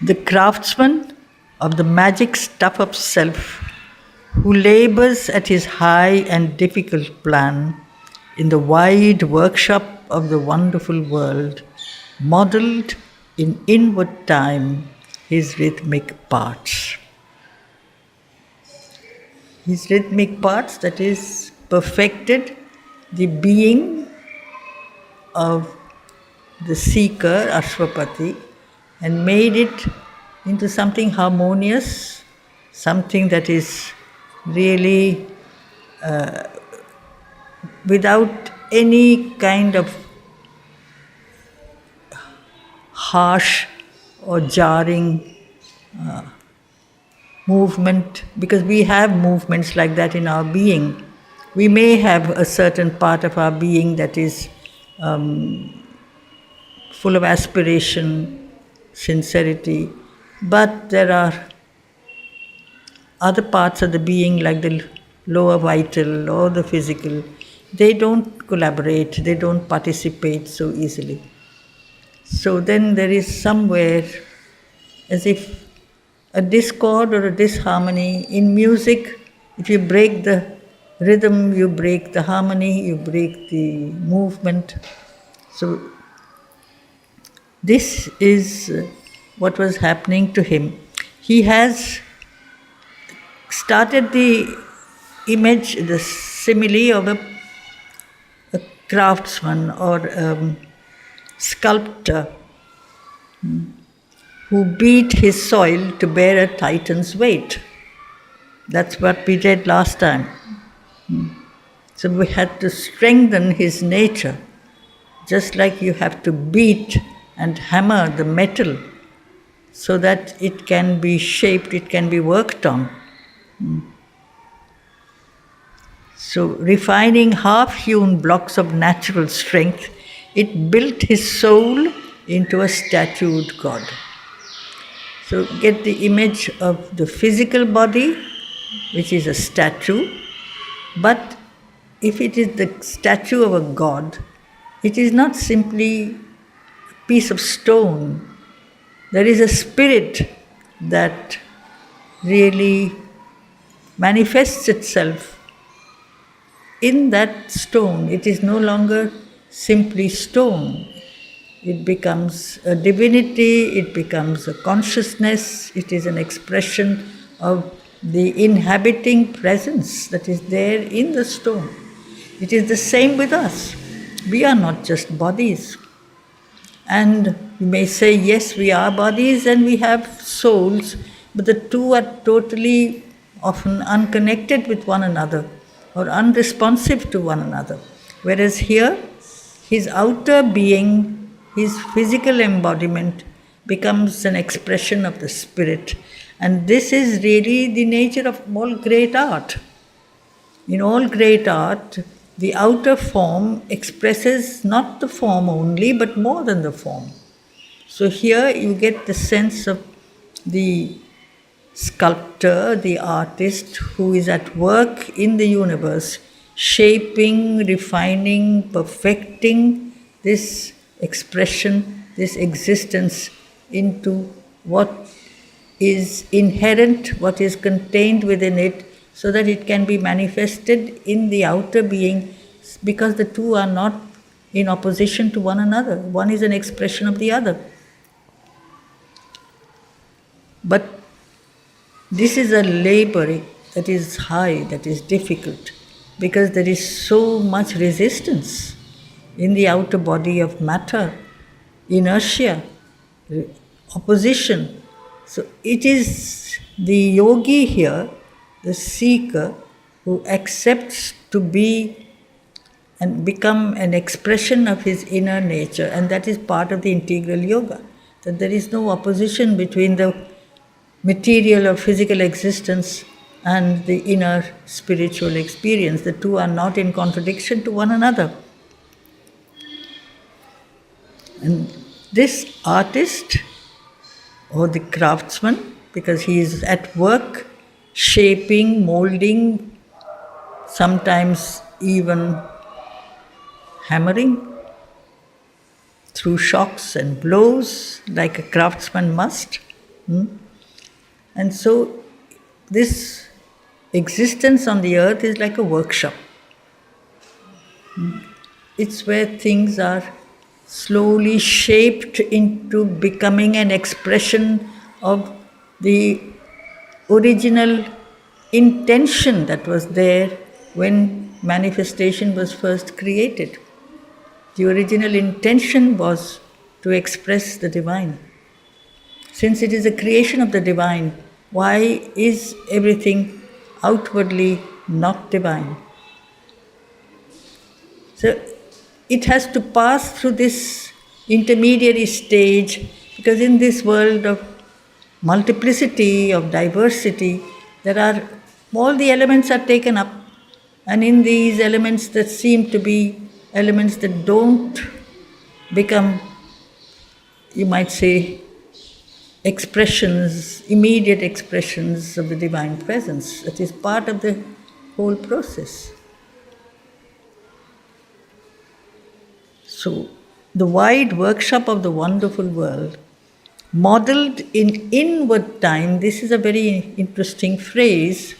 The craftsman of the magic stuff of self, who labors at his high and difficult plan in the wide workshop of the wonderful world, modeled in inward time his rhythmic parts. His rhythmic parts, that is, perfected the being of the seeker, Ashwapati, and made it into something harmonious, something that is really without any kind of harsh or jarring movement, because we have movements like that in our being. We may have a certain part of our being that is full of aspiration, sincerity, but there are other parts of the being like the lower vital or the physical. They don't collaborate, they don't participate so easily. So then there is somewhere as if a discord or a disharmony in music. If you break the rhythm, you break the harmony, you break the movement. So this is what was happening to him. He has started the image, the simile of a craftsman or a sculptor who beat his soil to bear a titan's weight. That's what we did last time. So we had to strengthen his nature, just like you have to beat and hammer the metal so that it can be shaped, it can be worked on. So refining half-hewn blocks of natural strength, it built his soul into a statued God. So get the image of the physical body, which is a statue, but if it is the statue of a God, it is not simply a piece of stone. There is a spirit that really manifests itself in that stone. It is no longer simply stone. It becomes a divinity, it becomes a consciousness, it is an expression of the inhabiting presence that is there in the stone. It is the same with us. We are not just bodies. And you may say, yes, we are bodies and we have souls, but the two are totally often unconnected with one another or unresponsive to one another. Whereas here, his outer being, his physical embodiment becomes an expression of the spirit. And this is really the nature of all great art. In all great art, the outer form expresses not the form only, but more than the form. So here you get the sense of the sculptor, the artist who is at work in the universe, shaping, refining, perfecting this expression, this existence into what is inherent, what is contained within it, so that it can be manifested in the outer being, because the two are not in opposition to one another. One is an expression of the other. But this is a labor that is high, that is difficult, because there is so much resistance in the outer body of matter, inertia, opposition. So it is the yogi here, the seeker, who accepts to be and become an expression of his inner nature, and that is part of the integral yoga, that there is no opposition between the material or physical existence and the inner spiritual experience. The two are not in contradiction to one another. And this artist, or the craftsman, because he is at work, shaping, molding, sometimes even hammering through shocks and blows, like a craftsman must. And so this existence on the earth is like a workshop. It's where things are slowly shaped into becoming an expression of the original intention that was there when manifestation was first created. The original intention was to express the divine. Since it is a creation of the divine, why is everything outwardly not divine? So it has to pass through this intermediary stage, because in this world of multiplicity, of diversity, there are all the elements are taken up, and in these elements that seem to be elements that don't become, you might say, expressions, immediate expressions of the divine presence. That is part of the whole process. So, the wide workshop of the wonderful world, modeled in inward time, this is a very interesting phrase.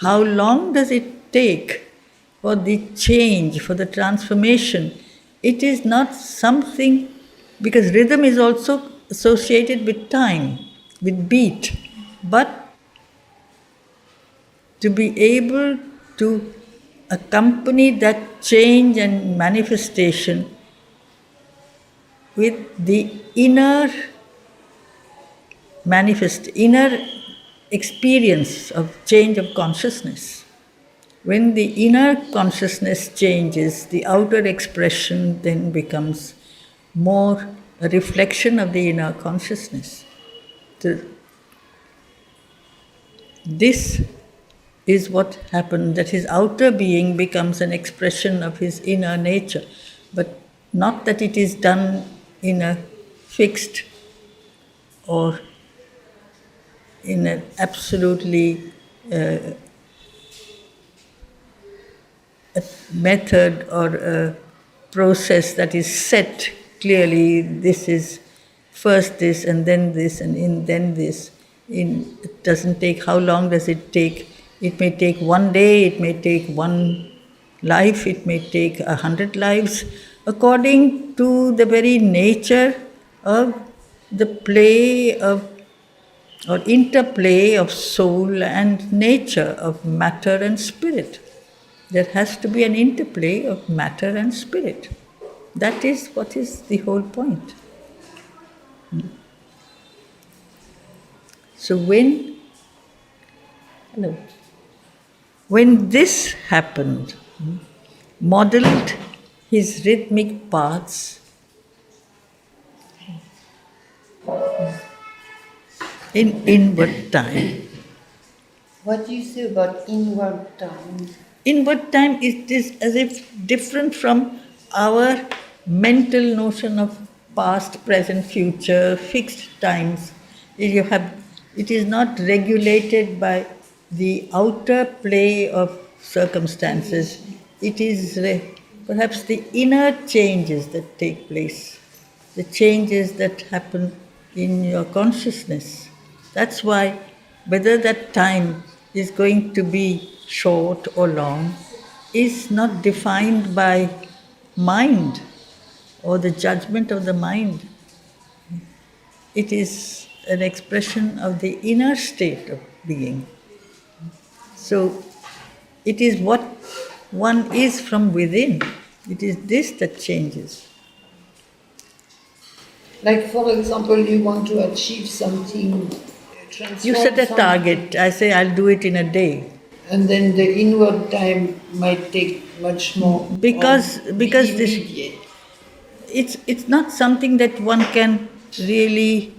How long does it take for the change, for the transformation? It is not something, because rhythm is also associated with time, with beat, but to be able to accompany that change and manifestation with the inner experience of change of consciousness. When the inner consciousness changes, the outer expression then becomes more a reflection of the inner consciousness. This is what happened, that his outer being becomes an expression of his inner nature, but not that it is done in a fixed or in an absolutely a method or a process that is set clearly. This is first this and then this and then this. It doesn't take, how long does it take? It may take one day, it may take one life, it may take 100 lives, according to the very nature of the play of or interplay of soul and nature, of matter and spirit. There has to be an interplay of matter and spirit. That is what is the whole point. So when this happened, modeled his rhythmic paths in inward time. What do you say about inward time? Inward time is as if different from our mental notion of past, present, future, fixed times. It is not regulated by the outer play of circumstances. It is perhaps the inner changes that take place, the changes that happen in your consciousness. That's why whether that time is going to be short or long is not defined by mind or the judgment of the mind. It is an expression of the inner state of being. So it is what one is from within. It is this that changes. Like, for example, you want to achieve something, You set a target. I say I'll do it in a day. And then the inward time might take much more. Because it's not something that one can really.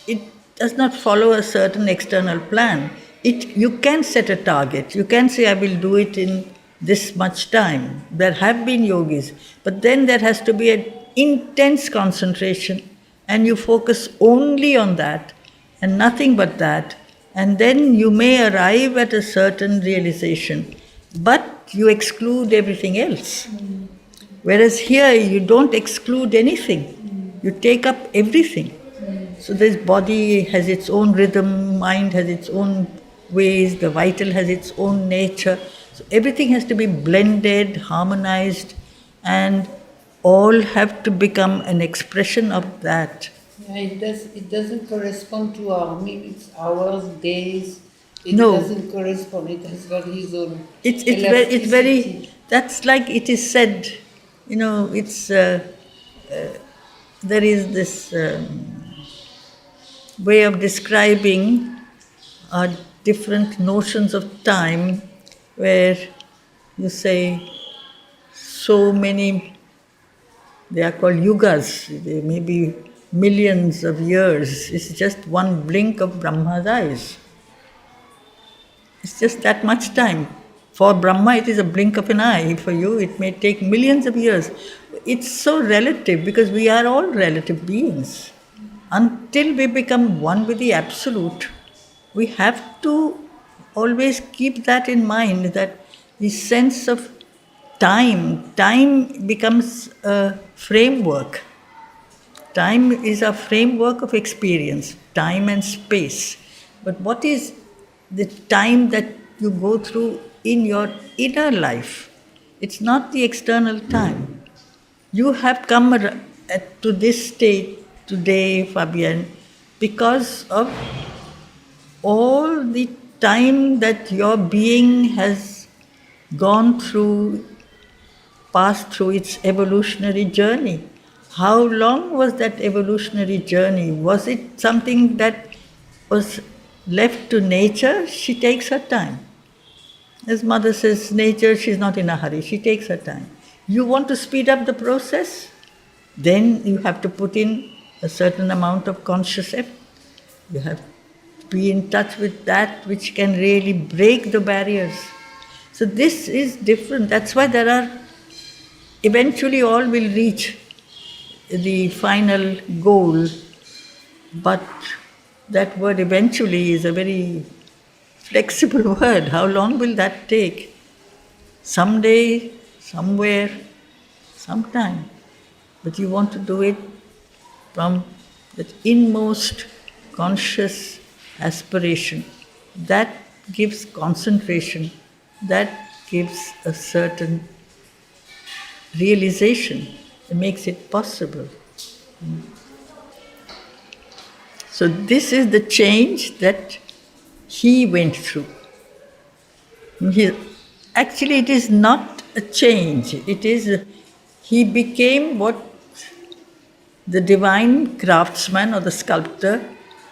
It does not follow a certain external plan. You can set a target. You can say I will do it in this much time. There have been yogis, but then there has to be an intense concentration, and you focus only on that and nothing but that, and then you may arrive at a certain realization, but you exclude everything else. Whereas here you don't exclude anything. You take up everything. So this body has its own rhythm, mind has its own ways, the vital has its own nature. So everything has to be blended, harmonized, and all have to become an expression of that. Yeah, it doesn't correspond to our minutes, hours, days. It No, doesn't correspond. It has got his own it's very, elasticity. that's like it is said, it's, there is this way of describing different notions of time where you say so many, they are called yugas, they may be millions of years. It's just one blink of Brahma's eyes. It's just that much time. For Brahma, it is a blink of an eye. For you, it may take millions of years. It's so relative because we are all relative beings. Until we become one with the Absolute, we have to always keep that in mind, that the sense of time becomes a framework. Time is a framework of experience, time and space. But what is the time that you go through in your inner life? It's not the external time. You have come to this state today, Fabienne, because of all the time that your being has gone through, passed through its evolutionary journey. How long was that evolutionary journey? Was it something that was left to nature? She takes her time. As mother says, nature, she's not in a hurry, she takes her time. You want to speed up the process? Then you have to put in a certain amount of conscious effort. You have to be in touch with that which can really break the barriers. So this is different. That's why there are, eventually all will reach the final goal, but that word eventually is a very flexible word. How long will that take? Someday, somewhere, sometime. But you want to do it from that inmost conscious aspiration. That gives concentration. That gives a certain realization. It makes it possible. So this is the change that he went through. Actually, it is not a change. It is, he became what the divine craftsman or the sculptor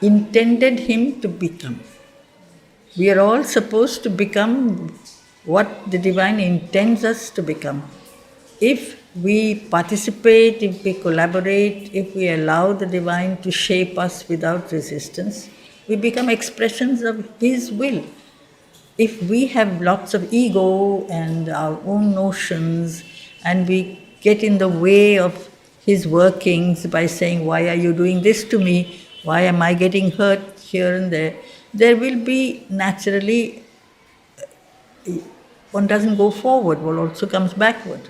intended him to become. We are all supposed to become what the divine intends us to become. If we participate, if we collaborate, if we allow the divine to shape us without resistance, we become expressions of his will. If we have lots of ego and our own notions, and we get in the way of his workings by saying, why are you doing this to me? Why am I getting hurt here and there? There will be naturally, one doesn't go forward, one also comes backward.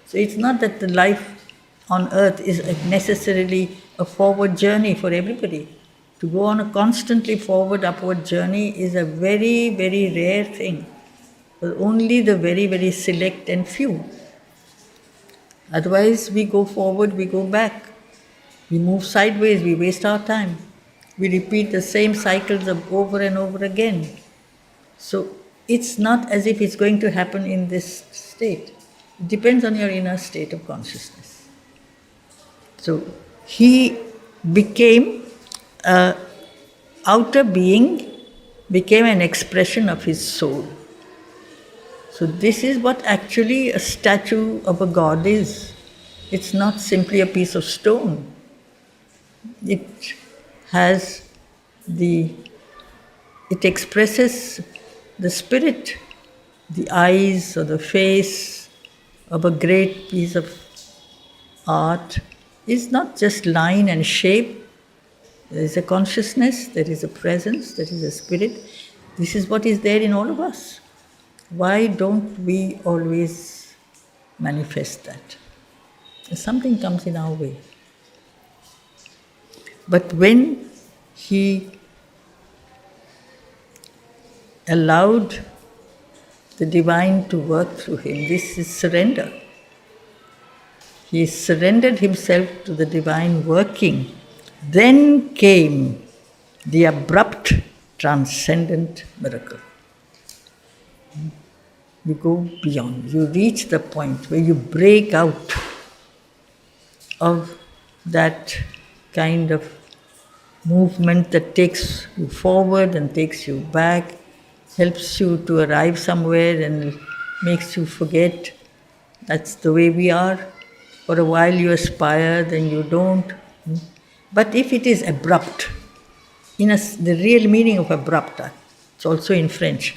So it's not that the life on earth is necessarily a forward journey for everybody. To go on a constantly forward, upward journey is a very, very rare thing. For only the very, very select and few. Otherwise, we go forward, we go back. We move sideways, we waste our time. We repeat the same cycles over and over again. So it's not as if it's going to happen in this state. It depends on your inner state of consciousness. So he became an outer being, became an expression of his soul. So this is what actually a statue of a god is. It's not simply a piece of stone. It expresses the spirit, the eyes or the face of a great piece of art is not just line and shape. There is a consciousness, there is a presence, there is a spirit. This is what is there in all of us. Why don't we always manifest that? Something comes in our way. But when he allowed the divine to work through him, this is surrender. He surrendered himself to the divine working. Then came the abrupt, transcendent miracle. You go beyond. You reach the point where you break out of that kind of movement that takes you forward and takes you back, helps you to arrive somewhere and makes you forget. That's the way we are. For a while you aspire, then you don't. But if it is abrupt, the real meaning of abrupt, it's also in French,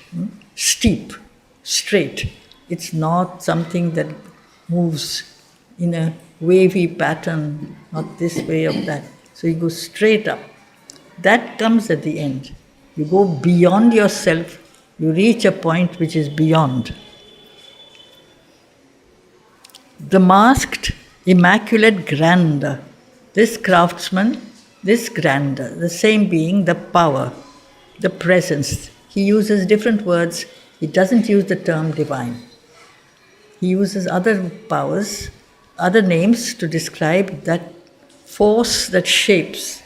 steep, straight. It's not something that moves in a wavy pattern, not this way or that. So you go straight up. That comes at the end. You go beyond yourself, you reach a point which is beyond. The masked, immaculate grandeur, this craftsman, this grandeur, the same being, the power, the presence. He uses different words. He doesn't use the term divine. He uses other powers, other names to describe that force that shapes,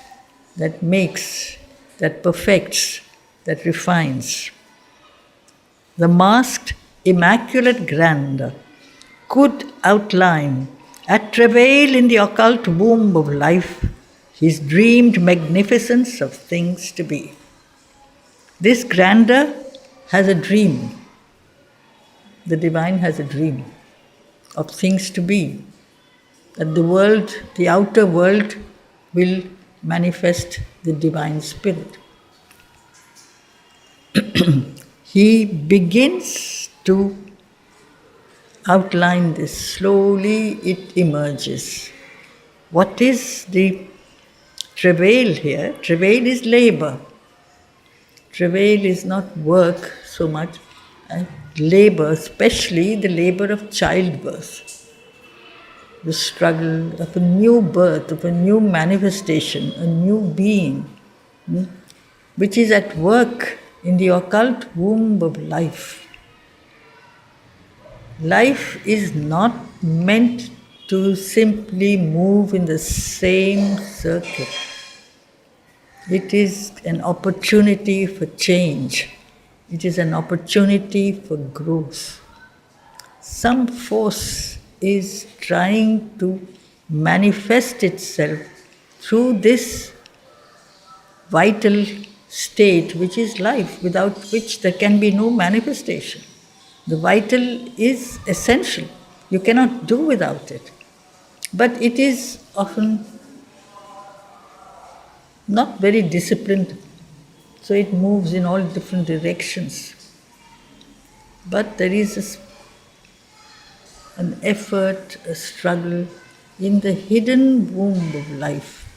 that makes, that perfects, that refines. The masked, immaculate grandeur could outline, at travail in the occult womb of life, his dreamed magnificence of things to be. This grandeur has a dream. The divine has a dream of things to be. That the world, the outer world, will manifest the divine spirit. He begins to outline this. Slowly it emerges. What is the travail here? Travail is labor. Travail is not work so much, labor, especially the labor of childbirth. The struggle of a new birth, of a new manifestation, a new being, which is at work in the occult womb of life. Life is not meant to simply move in the same circle. It is an opportunity for change. It is an opportunity for growth. Some force is trying to manifest itself through this vital state which is life, without which there can be no manifestation. The vital is essential. You cannot do without it. But it is often not very disciplined, so it moves in all different directions. But there is an effort, a struggle in the hidden womb of life.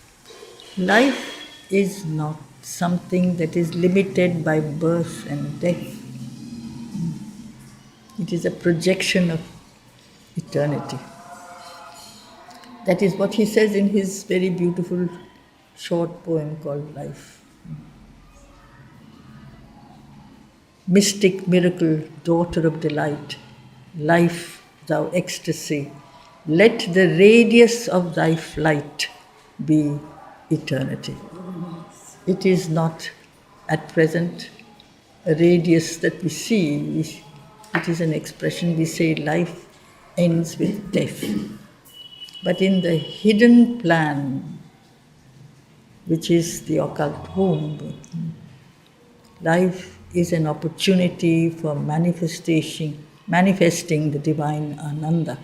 Life is not something that is limited by birth and death. It is a projection of eternity. That is what he says in his very beautiful short poem called Life. Mystic miracle, daughter of delight, life, thou ecstasy, let the radius of thy flight be eternity. It is not at present a radius that we see. It is an expression. We say life ends with death. But in the hidden plan, which is the occult womb, life is an opportunity for manifesting the divine Ananda.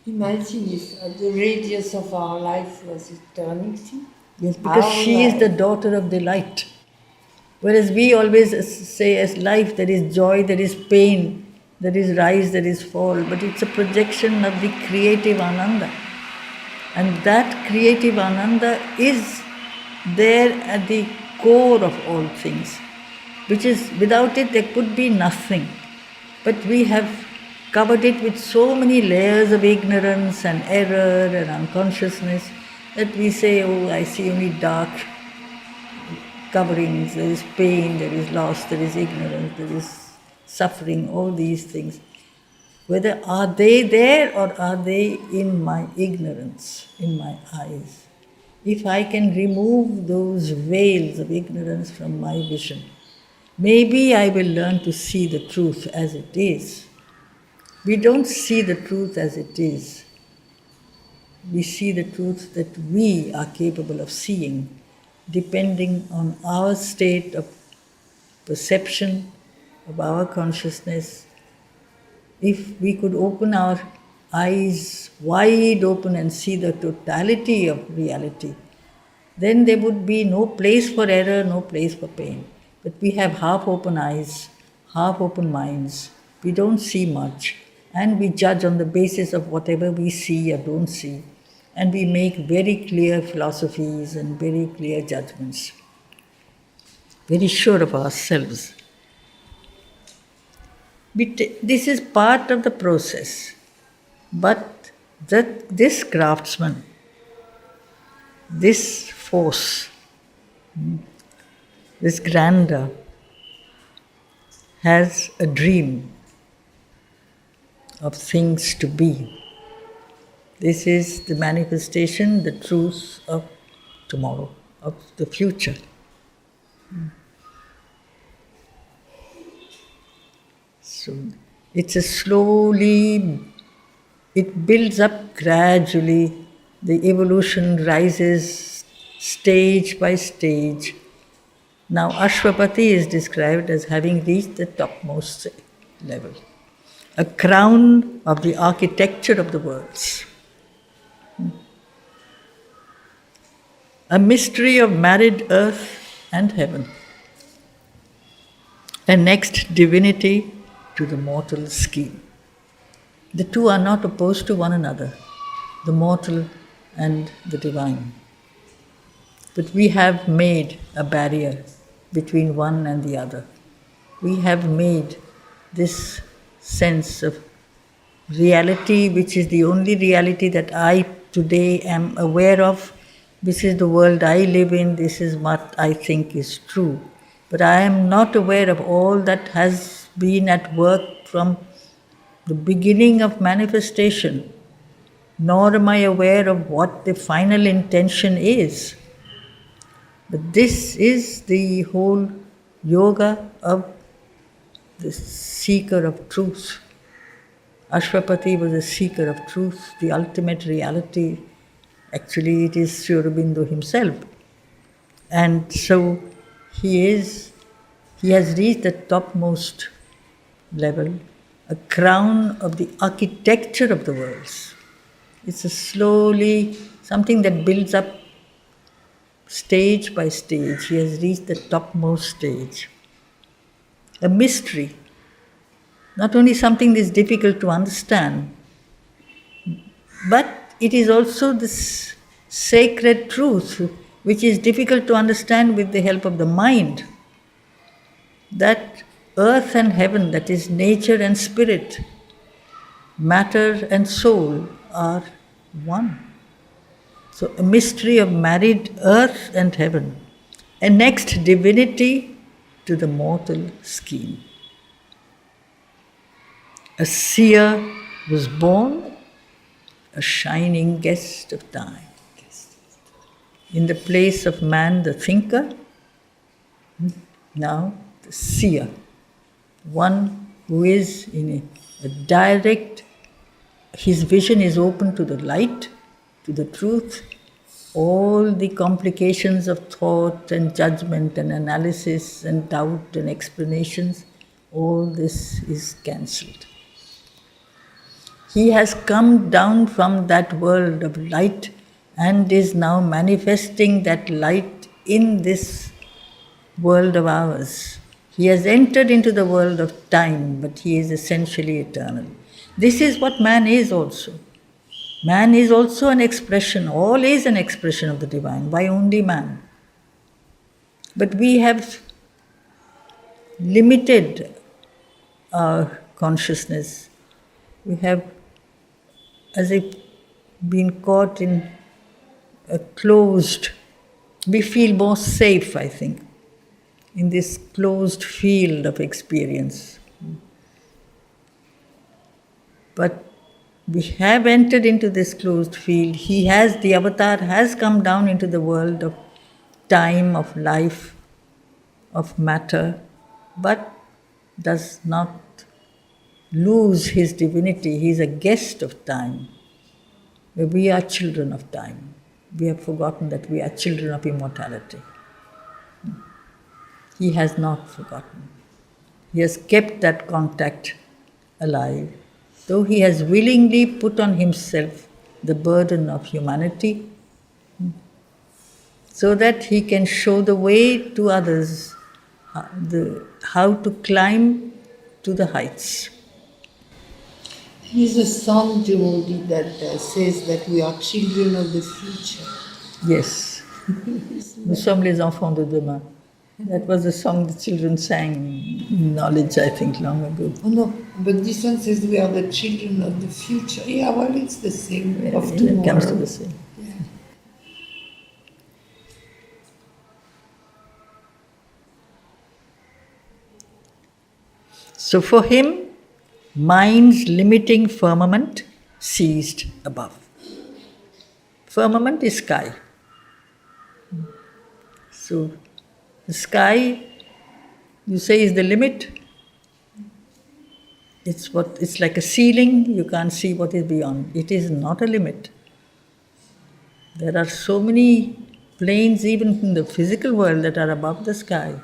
Imagine if the radius of our life was eternity. Yes, because she is the daughter of delight. Whereas we always say as life there is joy, there is pain, there is rise, there is fall, but it's a projection of the creative Ananda. And that creative Ananda is there at the core of all things, which is, without it there could be nothing. But we have covered it with so many layers of ignorance and error and unconsciousness that we say, oh, I see only dark coverings, there is pain, there is loss, there is ignorance, there is suffering, all these things. Whether are they there or are they in my ignorance, in my eyes? If I can remove those veils of ignorance from my vision, maybe I will learn to see the truth as it is. We don't see the truth as it is. We see the truth that we are capable of seeing, depending on our state of perception, of our consciousness. If we could open our eyes wide open and see the totality of reality, then there would be no place for error, no place for pain. But we have half open eyes, half open minds. We don't see much, and we judge on the basis of whatever we see or don't see. And we make very clear philosophies and very clear judgments, very sure of ourselves. This is part of the process. But this craftsman, this force, this grandeur, has a dream of things to be. This is the manifestation, the truth of tomorrow, of the future. So it's a slowly, it builds up gradually, the evolution rises stage by stage. Now Ashwapati is described as having reached the topmost level, a crown of the architecture of the worlds. A mystery of married earth and heaven, a next divinity to the mortal scheme. The two are not opposed to one another, the mortal and the divine. But we have made a barrier between one and the other. We have made this sense of reality, which is the only reality that I today am aware of. This is the world I live in, this is what I think is true. But I am not aware of all that has been at work from the beginning of manifestation, nor am I aware of what the final intention is. But this is the whole yoga of the seeker of truth. Ashwapati was a seeker of truth, the ultimate reality. Actually, it is Sri Aurobindo himself. And so he has reached the topmost level, a crown of the architecture of the worlds. It's a slowly, something that builds up stage by stage. He has reached the topmost stage. A mystery, not only something that is difficult to understand, but it is also this sacred truth which is difficult to understand with the help of the mind, that earth and heaven, that is nature and spirit, matter and soul, are one. So a mystery of married earth and heaven, a next divinity to the mortal scheme. A seer was born, a shining guest of time. In the place of man, the thinker, now the seer, one who is in a direct, his vision is open to the light, to the truth. All the complications of thought and judgment and analysis and doubt and explanations, all this is cancelled. He has come down from that world of light and is now manifesting that light in this world of ours. He has entered into the world of time, but he is essentially eternal. This is what man is also. Man is also an expression, all is an expression of the divine. Why only man? But we have limited our consciousness. We have, as if, been caught in a closed, we feel more safe, I think, in this closed field of experience. But we have entered into this closed field. The avatar has come down into the world of time, of life, of matter, but does not lose his divinity. He is a guest of time. We are children of time. We have forgotten that we are children of immortality. He has not forgotten. He has kept that contact alive, though he has willingly put on himself the burden of humanity, so that he can show the way to others, how to climb to the heights. There is a song, Jhumur, that says that we are children of the future. Yes. Nous sommes les enfants de demain. That was a song the children sang in knowledge, I think, long ago. Oh no, but this one says we are the children of the future. Yeah, well, it's the same of tomorrow. It comes to the same. Yeah. So for him, mind's limiting firmament ceased above. Firmament is sky. So the sky, you say, is the limit. It's like a ceiling, you can't see what is beyond. It is not a limit. There are so many planes, even in the physical world, that are above the sky.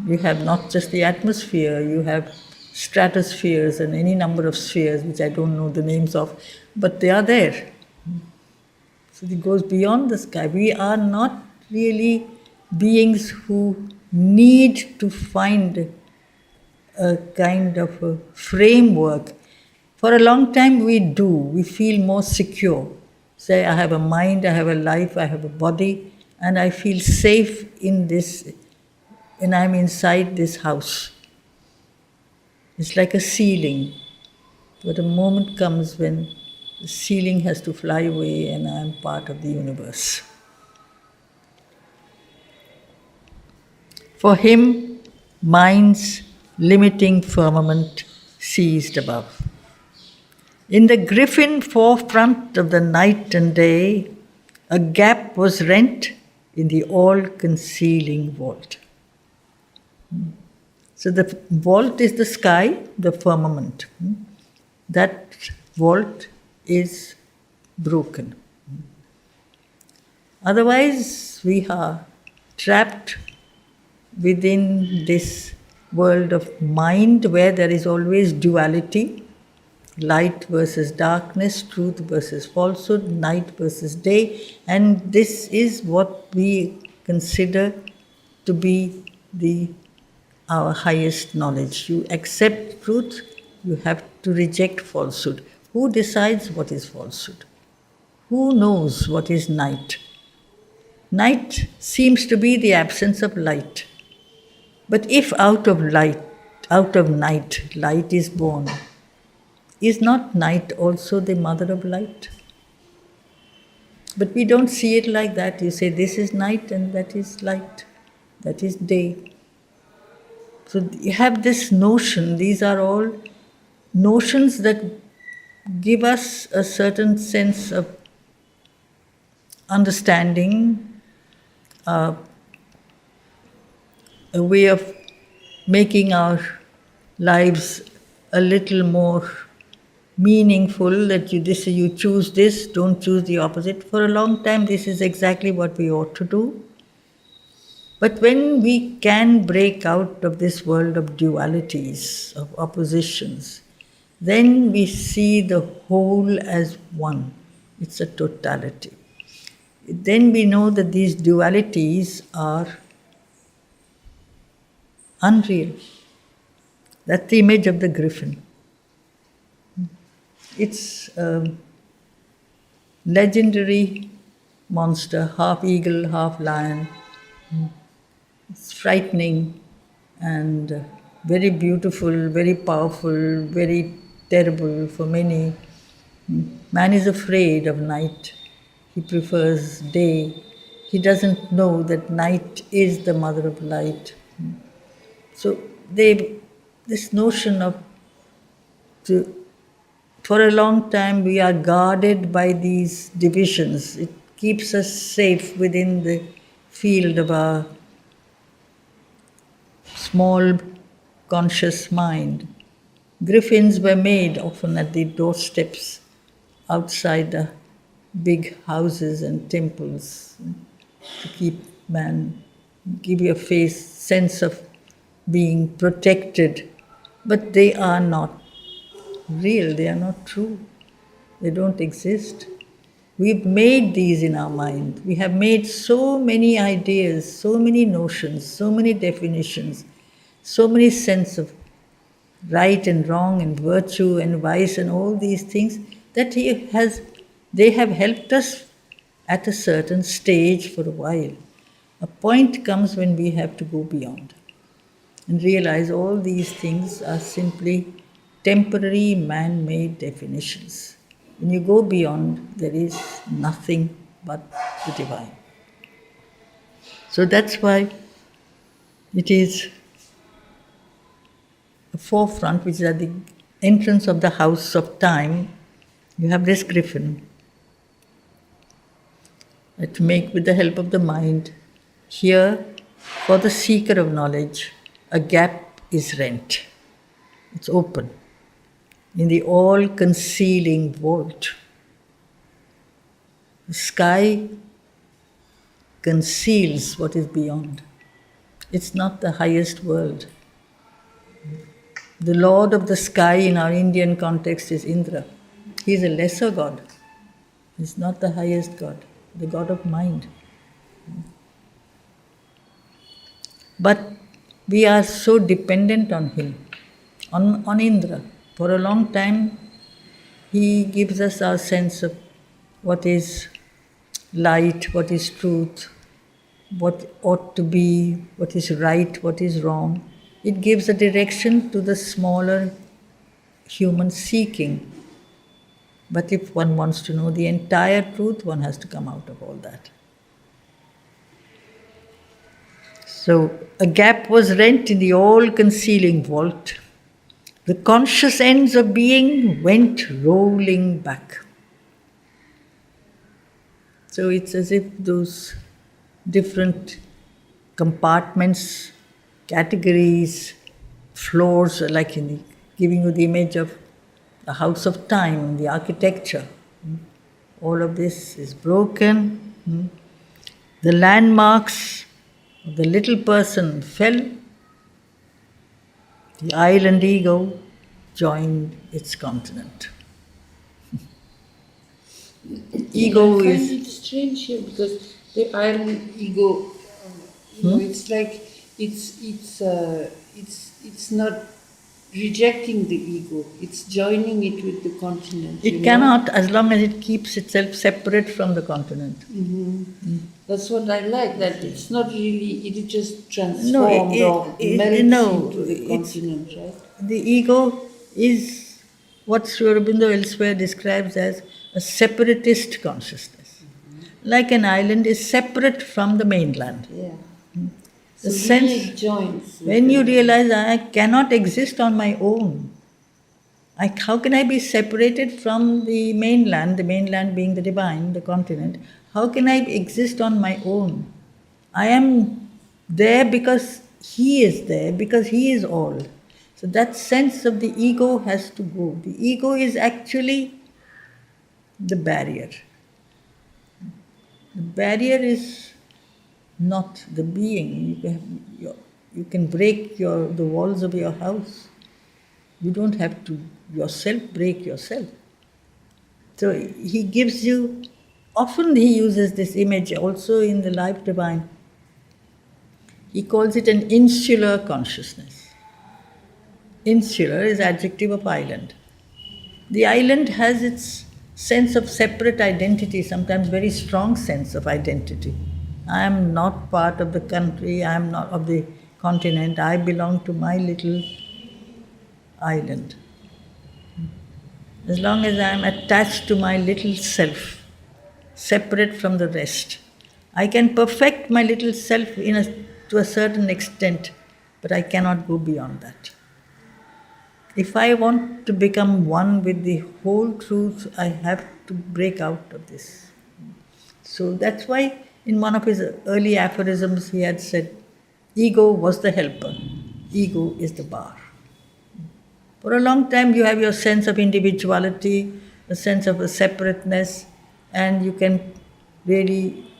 You have not just the atmosphere, you have stratospheres and any number of spheres, which I don't know the names of, but they are there. So it goes beyond the sky. We are not really beings who need to find a kind of a framework. For a long time we do. We feel more secure. Say, I have a mind, I have a life, I have a body, and I feel safe in this, and I'm inside this house. It's like a ceiling. But a moment comes when the ceiling has to fly away and I'm part of the universe. For him, mind's limiting firmament ceased above. In the griffin forefront of the night and day, a gap was rent in the all-concealing vault. So the vault is the sky, the firmament. That vault is broken. Otherwise, we are trapped within this world of mind where there is always duality, light versus darkness, truth versus falsehood, night versus day, and this is what we consider to be our highest knowledge. You accept truth, you have to reject falsehood. Who decides what is falsehood? Who knows what is night? Night seems to be the absence of light. But if out of night, light is born, is not night also the mother of light? But we don't see it like that. You say this is night and that is light, that is day. So you have this notion, these are all notions that give us a certain sense of understanding, a way of making our lives a little more meaningful, that you choose this, don't choose the opposite. For a long time, this is exactly what we ought to do. But when we can break out of this world of dualities, of oppositions, then we see the whole as one. It's a totality. Then we know that these dualities are unreal. That's the image of the griffin. It's a legendary monster, half eagle, half lion. It's frightening and very beautiful, very powerful, very terrible for many. Man is afraid of night. He prefers day. He doesn't know that night is the mother of light. So this notion of for a long time we are guarded by these divisions. It keeps us safe within the field of our small conscious mind. Griffins were made often at the doorsteps outside the big houses and temples to keep man, give you a sense of being protected. But they are not real, they are not true, they don't exist. We've made these in our mind. We have made so many ideas, so many notions, so many definitions, so many sense of right and wrong and virtue and vice and all these things that they have helped us at a certain stage for a while. A point comes when we have to go beyond and realize all these things are simply temporary man-made definitions. When you go beyond, there is nothing but the divine. So that's why it is a forefront, which is at the entrance of the house of time. You have this griffin that make with the help of the mind. Here, for the seeker of knowledge, a gap is rent. It's open in the all-concealing vault. The sky conceals what is beyond. It's not the highest world. The lord of the sky in our Indian context is Indra. He is a lesser god. He's not the highest god, the god of mind. But we are so dependent on him, on Indra. For a long time, he gives us our sense of what is light, what is truth, what ought to be, what is right, what is wrong. It gives a direction to the smaller human seeking. But if one wants to know the entire truth, one has to come out of all that. So a gap was rent in the all-concealing vault. The conscious ends of being went rolling back. So it's as if those different compartments, categories, floors, like giving you the image of the house of time, the architecture. All of this is broken. The landmarks of the little person fell. The island ego joined its continent. Ego I find is... it strange here because the iron ego, it's like it's not rejecting the ego; it's joining it with the continent. It cannot, as long as it keeps itself separate from the continent. That's what I like. That it's not really; it is just transformed or melts into the continent, right? The ego is what Sri Aurobindo elsewhere describes as a separatist consciousness. Like an island is separate from the mainland. Yeah. The So sense, really it joins. when you realize I cannot exist on my own, how can I be separated from the mainland being the divine, the continent? How can I exist on my own? I am there because he is there, because he is all. So that sense of the ego has to go. The ego is actually the barrier. The barrier is not the being. You can break the walls of your house. You don't have to yourself break yourself. So he gives you, often he uses this image also in the Life Divine. He calls it an insular consciousness. Insular is adjective of island. The island has its sense of separate identity, sometimes very strong sense of identity. I am not part of the country, I am not of the continent, I belong to my little island. as long as I am attached to my little self, separate from the rest, I can perfect my little self to a certain extent, but I cannot go beyond that. If I want to become one with the whole truth, I have to break out of this. So that's why in one of his early aphorisms he had said, ego was the helper, ego is the bar. For a long time you have your sense of individuality, a sense of a separateness, and you can really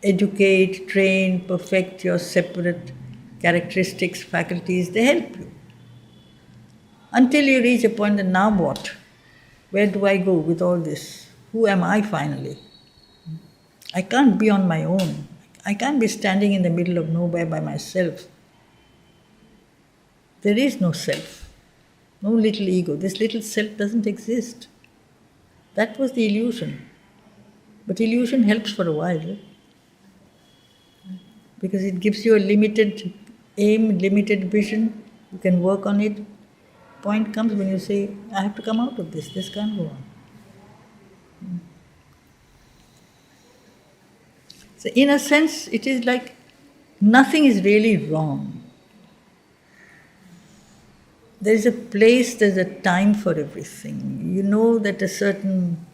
educate, train, perfect your separate characteristics, faculties, they help you. Until you reach a point that now what? Where do I go with all this? Who am I finally? I can't be on my own. I can't be standing in the middle of nowhere by myself. There is no self, no little ego. This little self doesn't exist. That was the illusion. But illusion helps for a while, right? Because it gives you a limited aim, limited vision. You can work on it. Point comes when you say, I have to come out of this. This can't go on. So in a sense, it is like nothing is really wrong. There is a place, there's a time for everything. You know that a certain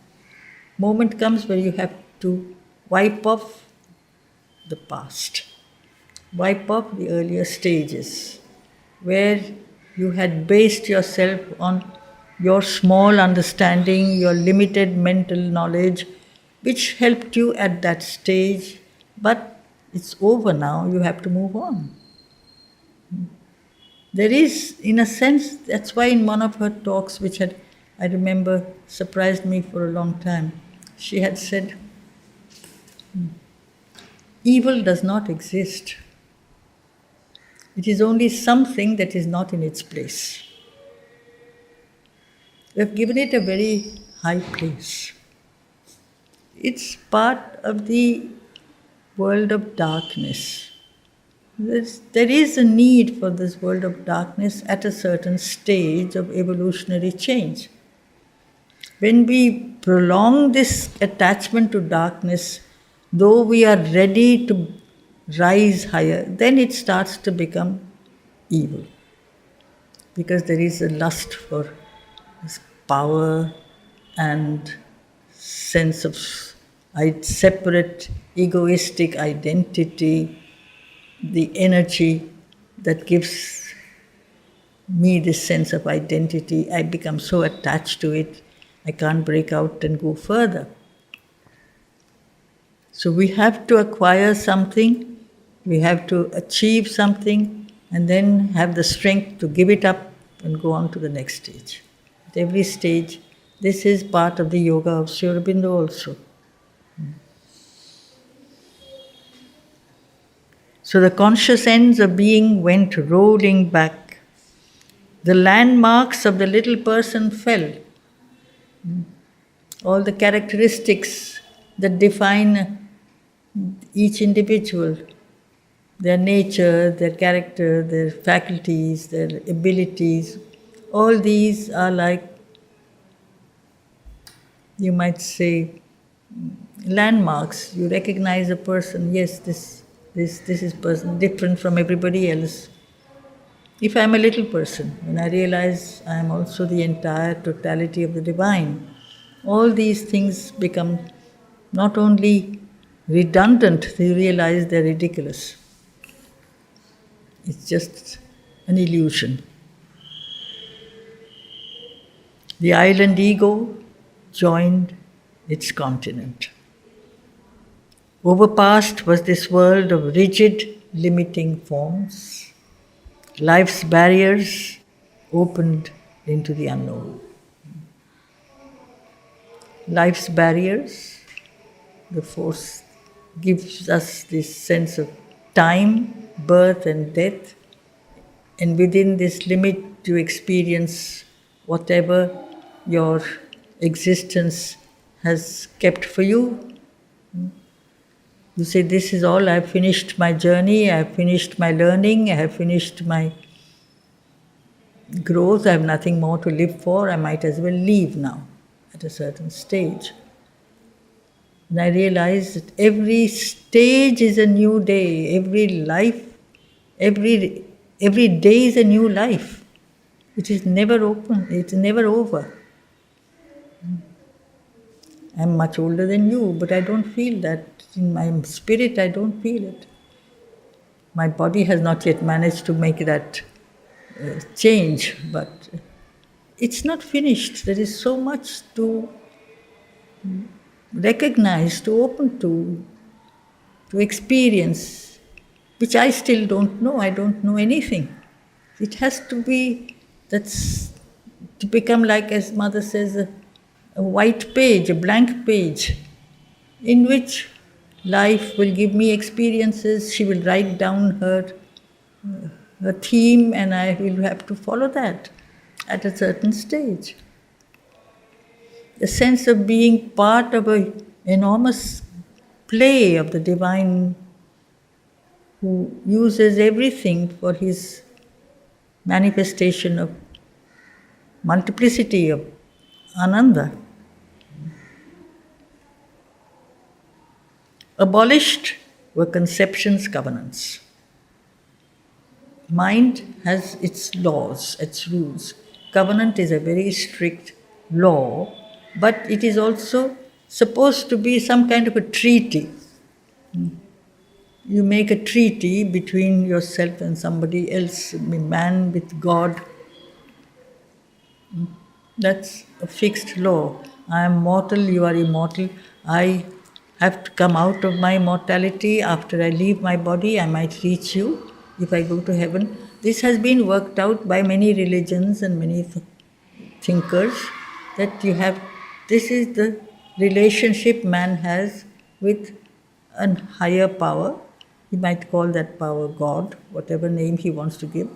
moment comes where you have to wipe off the past, wipe off the earlier stages, where you had based yourself on your small understanding, your limited mental knowledge, which helped you at that stage, but it's over now, you have to move on. There is, in a sense, that's why in one of her talks, which had, I remember, surprised me for a long time, she had said, evil does not exist. It is only something that is not in its place. We have given it a very high place. It's part of the world of darkness. There is a need for this world of darkness at a certain stage of evolutionary change. When we prolong this attachment to darkness, though we are ready to rise higher, then it starts to become evil. Because there is a lust for this power and sense of separate, egoistic identity, the energy that gives me this sense of identity. I become so attached to it, I can't break out and go further. So we have to acquire something, we have to achieve something, and then have the strength to give it up and go on to the next stage. At every stage, this is part of the yoga of Sri Aurobindo also. So the conscious ends of being went rolling back. The landmarks of the little person fell. All the characteristics that define each individual, their nature, their character, their faculties, their abilities, all these are like, you might say, landmarks. You recognize a person, yes, this is person different from everybody else. If I am a little person, when I realize I am also the entire totality of the divine, all these things become not only redundant, they realize they're ridiculous. It's just an illusion. The island ego joined its continent. Overpast was this world of rigid, limiting forms. Life's barriers opened into the unknown. Life's barriers, the force gives us this sense of time, birth and death, and within this limit you experience whatever your existence has kept for you. You say, this is all, I have finished my journey, I have finished my learning, I have finished my growth, I have nothing more to live for, I might as well leave now at a certain stage. And I realized that every stage is a new day, every life, every day is a new life. It is never open, it's never over. I'm much older than you, but I don't feel that. In my spirit, I don't feel it. My body has not yet managed to make that change, but it's not finished. There is so much to recognize, to open to experience, which I still don't know. I don't know anything. It has to be, that's to become like, as Mother says, a white page, a blank page, in which life will give me experiences. She will write down her theme, and I will have to follow that at a certain stage. The sense of being part of an enormous play of the divine, who uses everything for his manifestation of multiplicity of Ananda. Abolished were conception's covenants. Mind has its laws, its rules. Covenant is a very strict law, but it is also supposed to be some kind of a treaty. You make a treaty between yourself and somebody else, man with God. That's a fixed law. I am mortal, you are immortal. I have to come out of my mortality. After I leave my body, I might reach you if I go to heaven. This has been worked out by many religions and many thinkers, that you have, this is the relationship man has with a higher power. He might call that power God, whatever name he wants to give.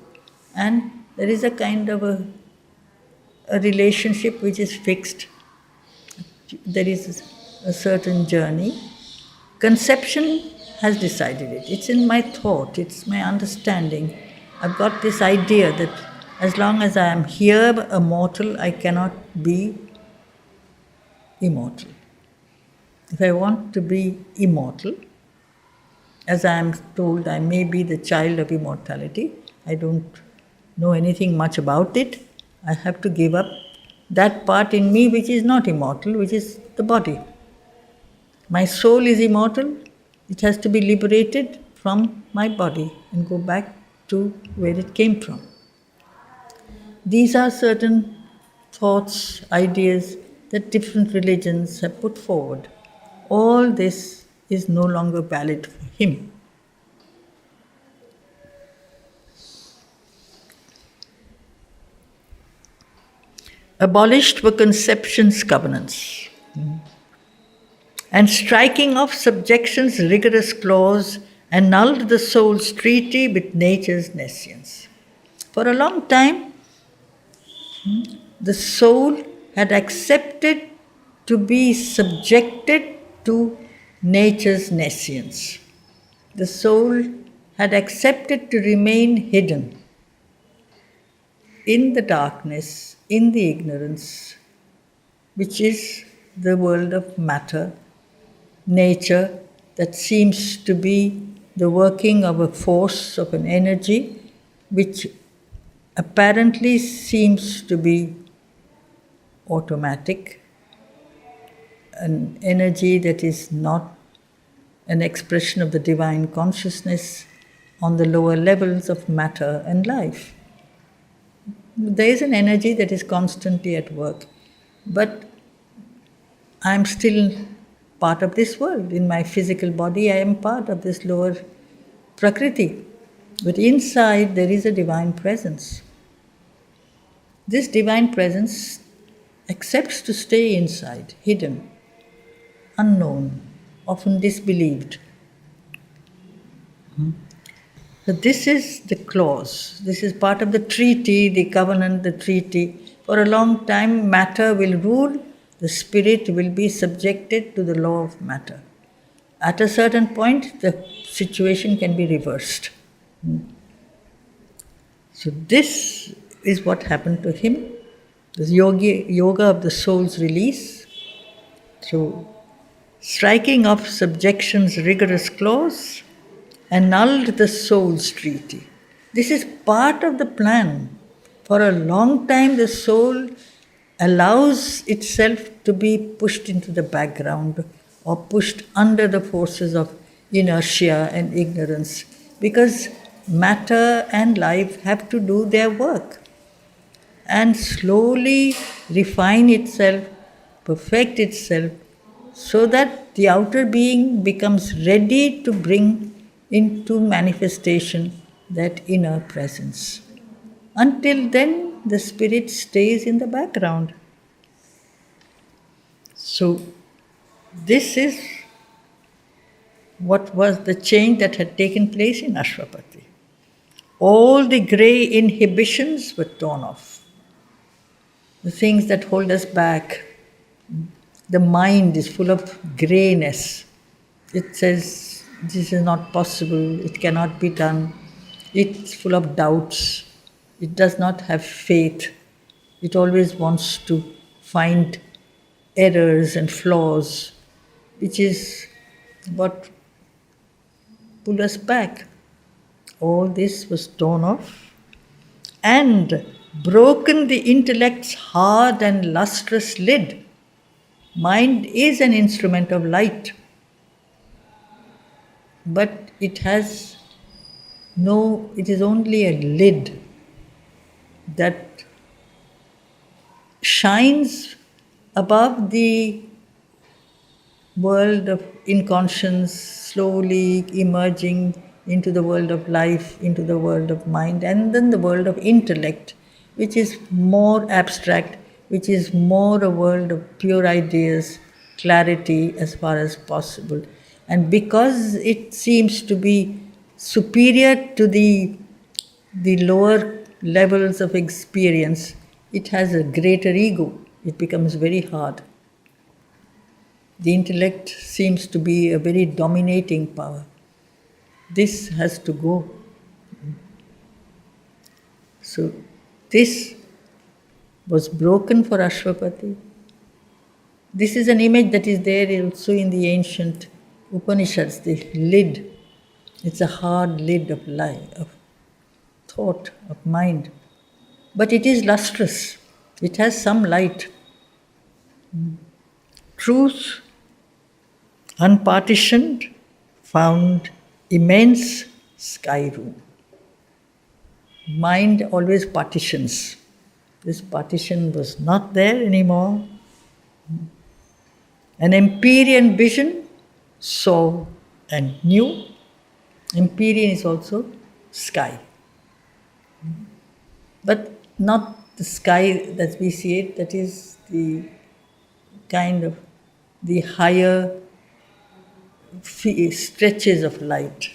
And there is a kind of a relationship which is fixed. There is a certain journey. Conception has decided it. It's in my thought, it's my understanding. I've got this idea that as long as I am here, a mortal, I cannot be immortal. If I want to be immortal, as I am told, I may be the child of immortality. I don't know anything much about it. I have to give up that part in me which is not immortal, which is the body. My soul is immortal. It has to be liberated from my body and go back to where it came from. These are certain thoughts, ideas that different religions have put forward. All this is no longer valid for him. Abolished were conception's covenants, and striking off subjection's rigorous clause annulled the soul's treaty with nature's nescience. For a long time, the soul had accepted to be subjected to nature's nescience. The soul had accepted to remain hidden in the darkness, in the ignorance, which is the world of matter, nature, that seems to be the working of a force, of an energy, which apparently seems to be automatic, an energy that is not an expression of the divine consciousness on the lower levels of matter and life. There is an energy that is constantly at work, but I am still part of this world. In my physical body, I am part of this lower Prakriti. But inside, there is a divine presence. This divine presence accepts to stay inside, hidden, unknown, often disbelieved. So this is the clause. This is part of the treaty, the covenant, the treaty. For a long time, matter will rule. The spirit will be subjected to the law of matter. At a certain point, the situation can be reversed. So this is what happened to him. The yoga of the soul's release through striking off subjection's rigorous clause, annulled the soul's treaty. This is part of the plan. For a long time, the soul allows itself to be pushed into the background or pushed under the forces of inertia and ignorance, because matter and life have to do their work and slowly refine itself, perfect itself, so that the outer being becomes ready to bring into manifestation that inner presence. Until then, the spirit stays in the background. So, this is what was the change that had taken place in Ashwapati. All the grey inhibitions were torn off. The things that hold us back. The mind is full of greyness. It says, this is not possible, it cannot be done. It's full of doubts. It does not have faith. It always wants to find errors and flaws, which is what pull us back. All this was torn off and broken the intellect's hard and lustrous lid. Mind is an instrument of light, but it is only a lid that shines above the world of inconscience, slowly emerging into the world of life, into the world of mind, and then the world of intellect, which is more abstract, which is more a world of pure ideas, clarity as far as possible. And because it seems to be superior to the lower levels of experience, it has a greater ego. It becomes very hard. The intellect seems to be a very dominating power. This has to go. So this was broken for Ashwapati. This is an image that is there also in the ancient Upanishads, the lid. It's a hard lid of life, of thought, of mind. But it is lustrous. It has some light. Truth, unpartitioned, found immense sky room. Mind always partitions. This partition was not there anymore. An Empyrean vision saw and knew. Empyrean is also sky. But not the sky that we see it, that is the kind of the higher stretches of light.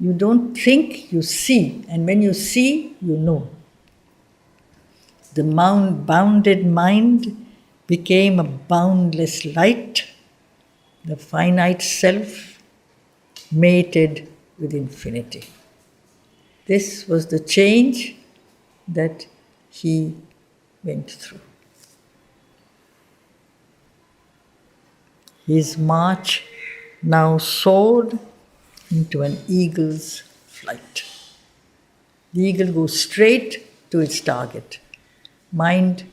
You don't think, you see, and when you see, you know. The bounded mind became a boundless light. The finite self mated with infinity. This was the change that he went through. His march now soared into an eagle's flight. The eagle goes straight to its target. Mind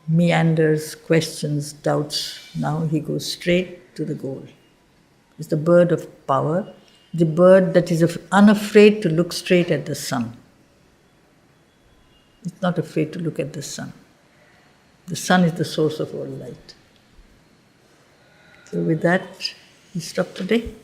meanders, questions, doubts. Now he goes straight to the goal. It's the bird of power, the bird that is unafraid to look straight at the sun. It's not afraid to look at the sun. The sun is the source of all light. So with that, we stop today.